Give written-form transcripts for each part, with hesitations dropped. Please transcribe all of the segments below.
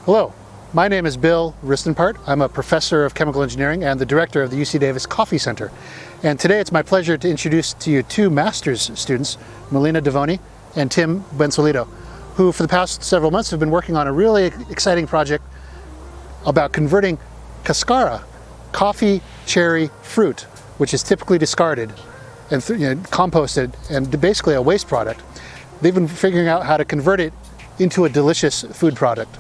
Hello, my name is Bill Ristenpart. I'm a professor of chemical engineering and the director of the UC Davis Coffee Center. And today it's my pleasure to introduce to you two master's students, Melina Devoni and Tim Bensolito, who for the past several months have been working on a really exciting project about converting Cáscara, coffee cherry fruit, which is typically discarded and composted and basically a waste product. They've been figuring out how to convert it into a delicious food product.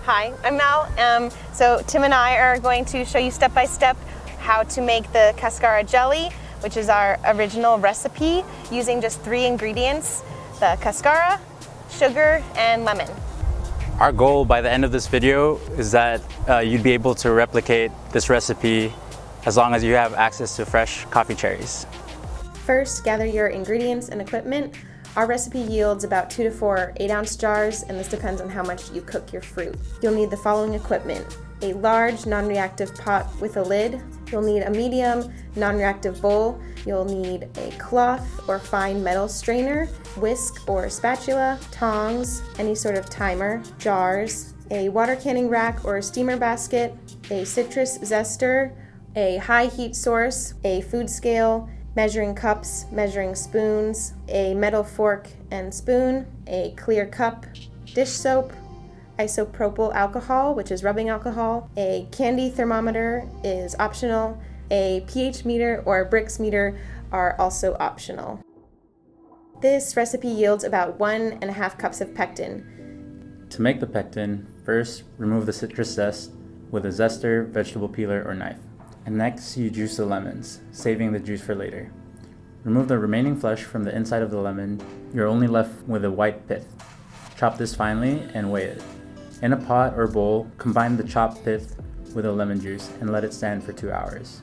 Hi, I'm Mel. So Tim and I are going to show you step by step how to make the Cáscara jelly, which is our original recipe using just 3 ingredients: the Cáscara, sugar, and lemon. Our goal by the end of this video is that you'd be able to replicate this recipe as long as you have access to fresh coffee cherries. First, gather your ingredients and equipment. Our recipe yields about 2 to 4 8-ounce jars, and this depends on how much you cook your fruit. You'll need the following equipment: a large non-reactive pot with a lid. You'll need a medium non-reactive bowl. You'll need a cloth or fine metal strainer, whisk or spatula, tongs, any sort of timer, jars, a water canning rack or steamer basket, a citrus zester, a high heat source, a food scale, measuring cups, measuring spoons, a metal fork and spoon, a clear cup, dish soap, isopropyl alcohol, which is rubbing alcohol, a candy thermometer is optional, a pH meter or Brix meter are also optional. This recipe yields about 1.5 cups of pectin. To make the pectin, first remove the citrus zest with a zester, vegetable peeler, or knife. And next, you juice the lemons, saving the juice for later. Remove the remaining flesh from the inside of the lemon. You're only left with a white pith. Chop this finely and weigh it. In a pot or bowl, combine the chopped pith with the lemon juice and let it stand for 2 hours.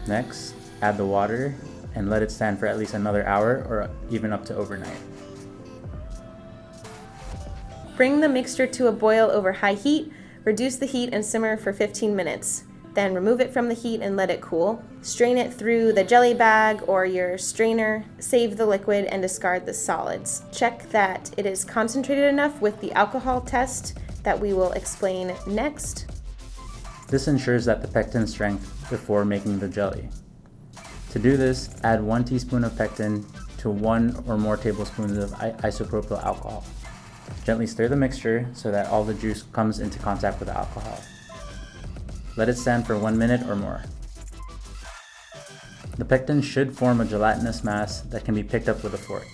Next, add the water and let it stand for at least another hour or even up to overnight. Bring the mixture to a boil over high heat. Reduce the heat and simmer for 15 minutes. Then remove it from the heat and let it cool. Strain it through the jelly bag or your strainer, save the liquid, and discard the solids. Check that it is concentrated enough with the alcohol test that we will explain next. This ensures that the pectin strength before making the jelly. To do this, add 1 teaspoon of pectin to 1 or more tablespoons of isopropyl alcohol. Gently stir the mixture so that all the juice comes into contact with the alcohol. Let it stand for 1 minute or more. The pectin should form a gelatinous mass that can be picked up with a fork.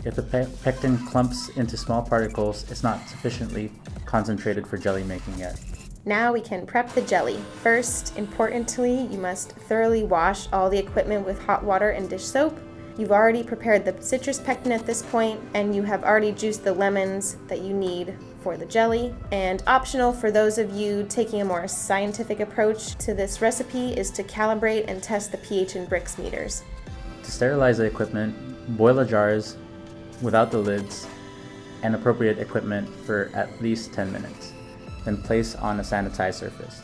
If the pectin clumps into small particles, it's not sufficiently concentrated for jelly making yet. Now we can prep the jelly. First, importantly, you must thoroughly wash all the equipment with hot water and dish soap. You've already prepared the citrus pectin at this point, and you have already juiced the lemons that you need for the jelly. And optional for those of you taking a more scientific approach to this recipe is to calibrate and test the pH and Brix meters. To sterilize the equipment, boil the jars without the lids and appropriate equipment for at least 10 minutes. Then place on a sanitized surface.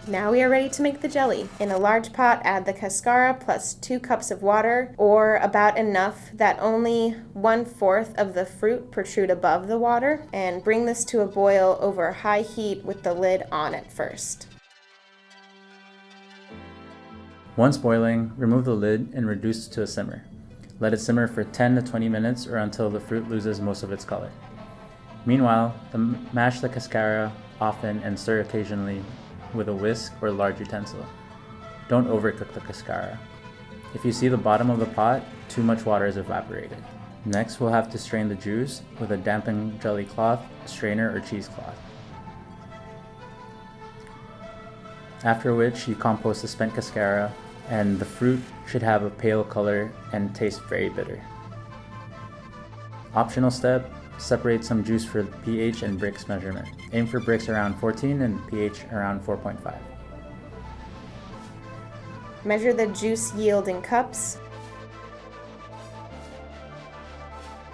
Now we are ready to make the jelly. In a large pot, add the Cáscara plus 2 cups of water, or about enough that only 1/4 of the fruit protrude above the water, and bring this to a boil over high heat with the lid on at first. Once boiling, remove the lid and reduce to a simmer. Let it simmer for 10 to 20 minutes or until the fruit loses most of its color. Meanwhile, mash the Cáscara often and stir occasionally with a whisk or large utensil. Don't overcook the Cáscara. If you see the bottom of the pot, too much water is evaporated. Next, we'll have to strain the juice with a dampened jelly cloth, strainer, or cheesecloth. After which, you compost the spent Cáscara, and the fruit should have a pale color and taste very bitter. Optional step: separate some juice for the pH and Brix measurement. Aim for Brix around 14 and pH around 4.5. Measure the juice yield in cups.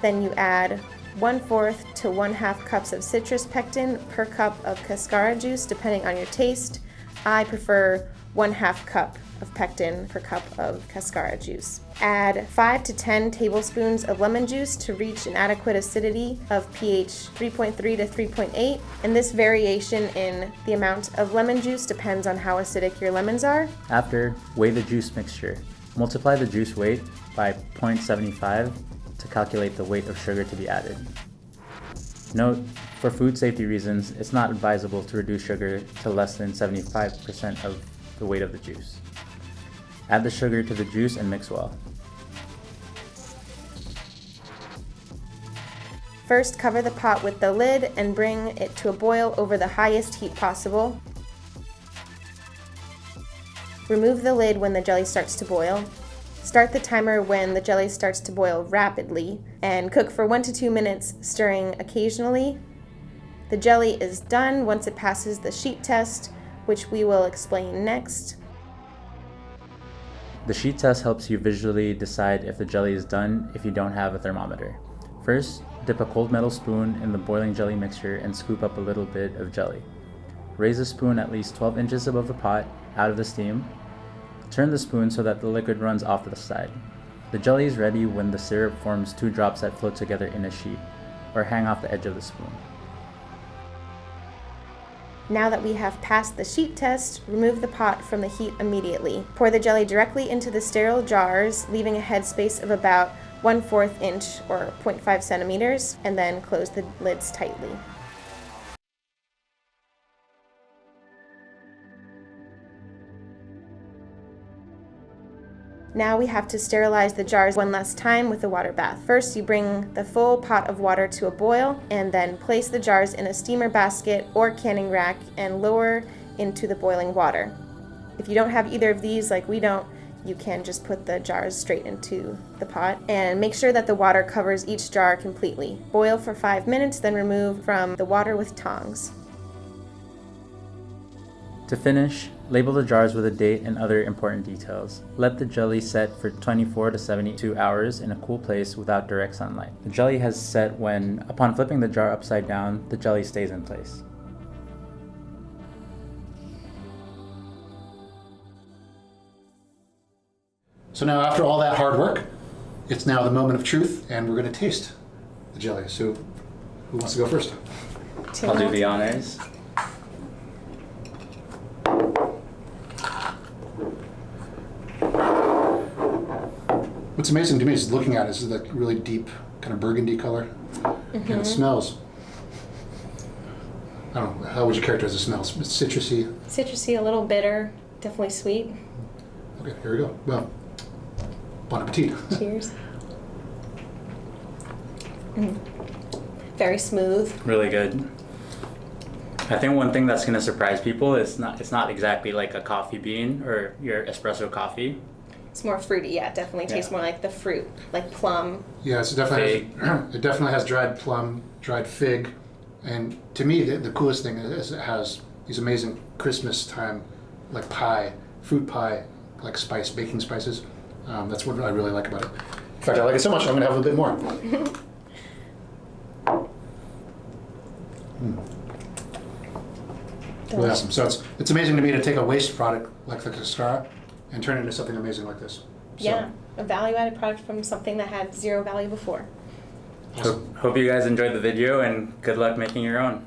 Then you add 1/4 to 1/2 cups of citrus pectin per cup of Cáscara juice, depending on your taste. I prefer 1/2 cup of pectin per cup of Cáscara juice. Add 5 to 10 tablespoons of lemon juice to reach an adequate acidity of pH 3.3 to 3.8, and this variation in the amount of lemon juice depends on how acidic your lemons are. After, weigh the juice mixture. Multiply the juice weight by 0.75 to calculate the weight of sugar to be added. Note, for food safety reasons, it's not advisable to reduce sugar to less than 75% of the weight of the juice. Add the sugar to the juice and mix well. First, cover the pot with the lid and bring it to a boil over the highest heat possible. Remove the lid when the jelly starts to boil. Start the timer when the jelly starts to boil rapidly and cook for 1 to 2 minutes, stirring occasionally. The jelly is done once it passes the sheet test, which we will explain next. The sheet test helps you visually decide if the jelly is done if you don't have a thermometer. First, dip a cold metal spoon in the boiling jelly mixture and scoop up a little bit of jelly. Raise the spoon at least 12 inches above the pot, out of the steam. Turn the spoon so that the liquid runs off to the side. The jelly is ready when the syrup forms 2 drops that float together in a sheet, or hang off the edge of the spoon. Now that we have passed the sheet test, remove the pot from the heat immediately. Pour the jelly directly into the sterile jars, leaving a headspace of about 1/4 inch or 0.5 centimeters, and then close the lids tightly. Now we have to sterilize the jars one last time with a water bath. First, you bring the full pot of water to a boil and then place the jars in a steamer basket or canning rack and lower into the boiling water. If you don't have either of these, like we don't, you can just put the jars straight into the pot and make sure that the water covers each jar completely. Boil for 5 minutes, then remove from the water with tongs. To finish, label the jars with a date and other important details. Let the jelly set for 24 to 72 hours in a cool place without direct sunlight. The jelly has set when, upon flipping the jar upside down, the jelly stays in place. So now after all that hard work, it's now the moment of truth and we're going to taste the jelly. So who wants to go first? I'll do the honors. What's amazing to me is looking at it is that really deep kind of burgundy color. And it smells, I don't know, how would you characterize the smell? It's citrusy. Citrusy, a little bitter, definitely sweet. Okay, here we go. Well, bon appetit. Cheers. Very smooth. Really good. I think one thing that's going to surprise people is it's not exactly like a coffee bean or your espresso coffee. It's more fruity, yeah. It definitely tastes more like the fruit, like plum. Yeah, it definitely has dried plum, dried fig, and to me the coolest thing is it has these amazing Christmas time, like pie, fruit pie, like baking spices. That's what I really like about it. In fact, I like it so much I'm gonna have a bit more. Really awesome. So it's amazing to me to take a waste product like the Cáscara and turn it into something amazing like this. So, Yeah, a value-added product from something that had zero value before. Awesome. Hope you guys enjoyed the video and good luck making your own.